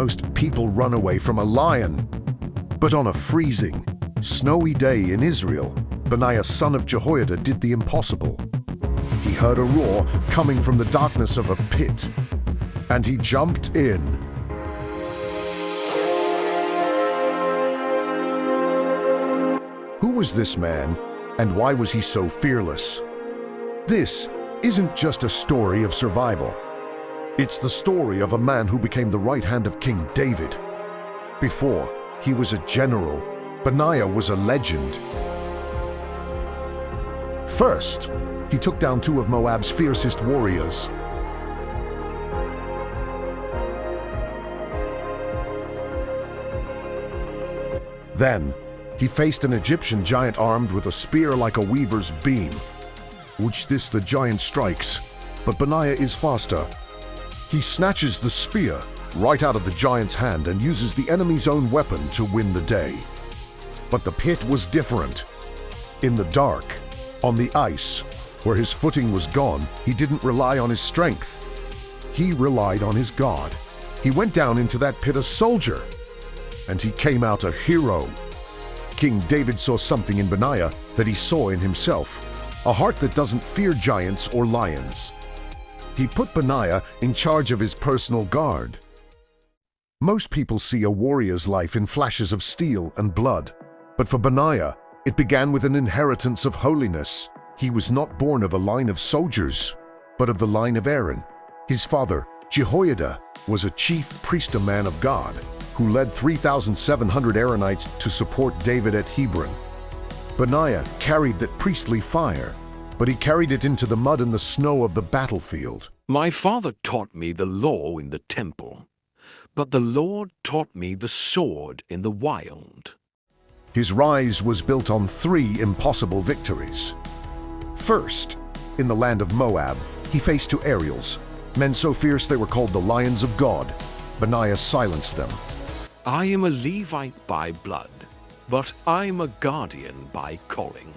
most people run away from a lion. But on a freezing, snowy day in Israel, Benaiah son of Jehoiada did the impossible. He heard a roar coming from the darkness of a pit, and he jumped in. Who was this man, and why was he so fearless? This isn't just a story of survival. It's the story of a man who became the right hand of King David. Before he was a general, Benaiah was a legend. First, he took down two of Moab's fiercest warriors. Then, he faced an Egyptian giant armed with a spear like a weaver's beam. Which this the giant strikes, but Benaiah is faster. He snatches the spear right out of the giant's hand and uses the enemy's own weapon to win the day. But the pit was different. In the dark, on the ice, where his footing was gone, he didn't rely on his strength. He relied on his God. He went down into that pit a soldier, and he came out a hero. King David saw something in Benaiah that he saw in himself, a heart that doesn't fear giants or lions. He put Benaiah in charge of his personal guard. Most people see a warrior's life in flashes of steel and blood, but for Benaiah, it began with an inheritance of holiness. He was not born of a line of soldiers, but of the line of Aaron. His father, Jehoiada, was a chief priest, a man of God, who led 3,700 Aaronites to support David at Hebron. Benaiah carried that priestly fire, but he carried it into the mud and the snow of the battlefield. My father taught me the law in the temple, but the Lord taught me the sword in the wild. His rise was built on 3 impossible victories. First, in the land of Moab, he faced 2 Ariels, men so fierce they were called the Lions of God. Benaiah silenced them. I am a Levite by blood, but I'm a guardian by calling.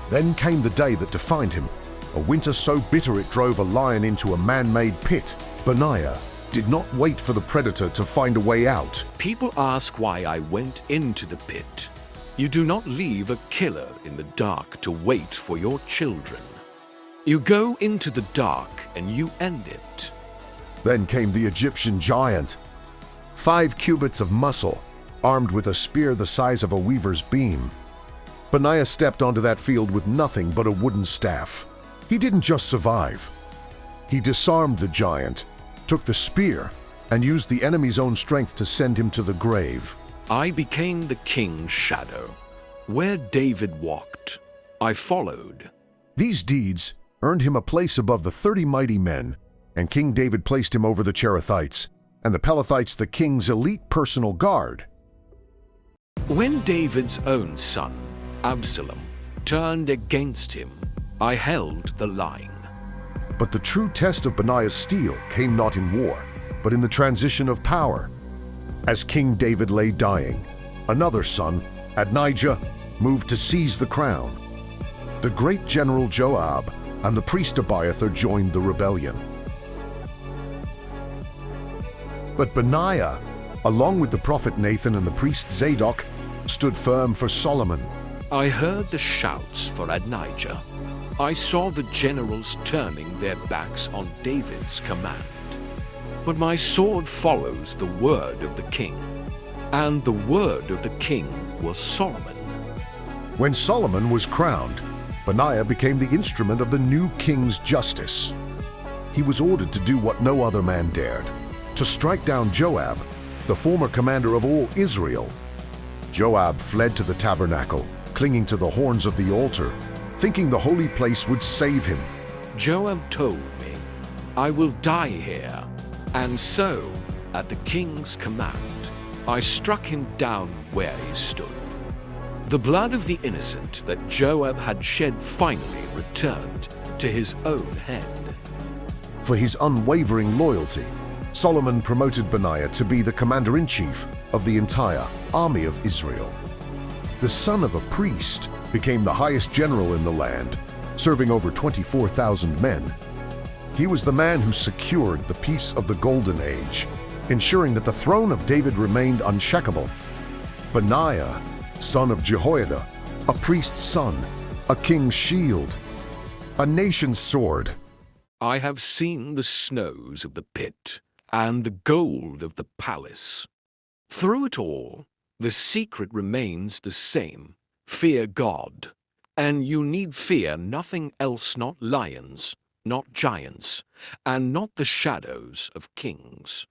Then came the day that defined him, a winter so bitter it drove a lion into a man-made pit. Benaiah did not wait for the predator to find a way out. People ask why I went into the pit. You do not leave a killer in the dark to wait for your children. You go into the dark and you end it. Then came the Egyptian giant, 5 cubits of muscle, armed with a spear the size of a weaver's beam. Benaiah stepped onto that field with nothing but a wooden staff. He didn't just survive. He disarmed the giant, took the spear, and used the enemy's own strength to send him to the grave. I became the king's shadow. Where David walked, I followed. These deeds earned him a place above the 30 mighty men, and King David placed him over the Cherethites, and the Pelethites the king's elite personal guard. When David's own son, Absalom, turned against him, I held the line. But the true test of Benaiah's steel came not in war, but in the transition of power. As King David lay dying, another son, Adonijah, moved to seize the crown. The great general Joab and the priest Abiathar joined the rebellion. But Benaiah, along with the prophet Nathan and the priest Zadok, stood firm for Solomon. I heard the shouts for Adonijah. I saw the generals turning their backs on David's command. But my sword follows the word of the king, and the word of the king was Solomon. When Solomon was crowned, Benaiah became the instrument of the new king's justice. He was ordered to do what no other man dared, to strike down Joab, the former commander of all Israel. Joab fled to the tabernacle, clinging to the horns of the altar, thinking the holy place would save him. Joab told me, I will die here. And so, at the king's command, I struck him down where he stood. The blood of the innocent that Joab had shed finally returned to his own head. For his unwavering loyalty, Solomon promoted Benaiah to be the commander-in-chief of the entire army of Israel. The son of a priest became the highest general in the land, serving over 24,000 men. He was the man who secured the peace of the Golden Age, ensuring that the throne of David remained unshakable. Benaiah, son of Jehoiada, a priest's son, a king's shield, a nation's sword. I have seen the snows of the pit and the gold of the palace. Through it all, the secret remains the same. Fear God, and you need fear nothing else, not lions, not giants, and not the shadows of kings.